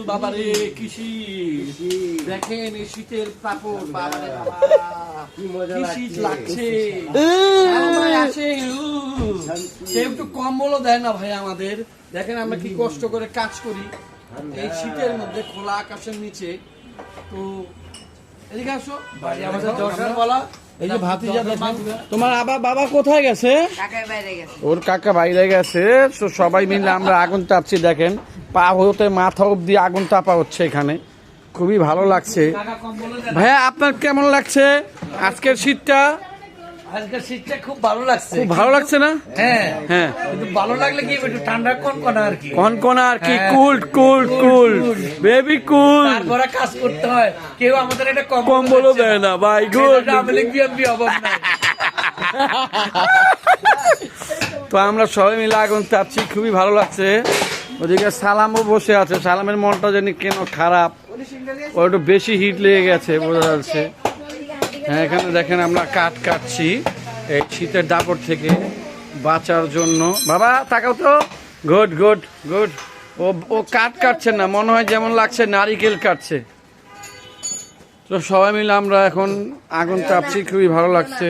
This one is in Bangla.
বাবারে কৃষি দেখেন এই শীতের কাপড়, বাবারে বাবা কি শীত লাগছে। আসে কেউ একটু কম্বলও দেয় না ভাই আমাদের। দেখেন আমরা কি কষ্ট করে কাজ করি এই শীতের মধ্যে খোলা আকাশের নিচে। তো এদিকে আসো ভাই, আমাদের দর্শন বলা এই যে ভাতিজা দেখেন। তোমার বাবা কোথায় গেছে? ওর কাকা বাইরে গেছে। তো সবাই মিলে আমরা আগুন তাপছি। দেখেন পা হতে মাথা অব্দি আগুন তাপা হচ্ছে এখানে, খুবই ভালো লাগছে। ভাইয়া আপনার কেমন লাগছে আজকের শীতটা? আজকের শীতটা খুব ভালো লাগছে। খুব ভালো লাগছে না? হ্যাঁ হ্যাঁ, কিন্তু ভালো লাগলে কি একটু ঠান্ডা কনকনা আর কি, কনকনা আর কি, কুল কুল কুল বেবি কুল। তারপরে কাজ করতে হয়, কেউ আমাদের একটা কম্বলও দেয় না ভাই। গুড। অভাব নাই। তো আমরা সবাই মিলে আগুন তাপছি, খুবই ভালো লাগছে। ওদিকে সালামও বসে আছে। সালামের মনটা জানি কেন খারাপ, ও একটু বেশি হিট লেগে গেছে বোঝা যাচ্ছে। হ্যাঁ, এখানে দেখেন আমরা কাঠ কাটছি এই শীতের দাপট থেকে বাঁচার জন্য। বাবা তাকাও তো। Good good good. ও কাঠ কাটছে না, মনে হয় যেমন লাগছে নারিকেল কাটছে। তো সবাই মিলে আমরা এখন আগুন তাপছি, খুবই ভালো লাগছে।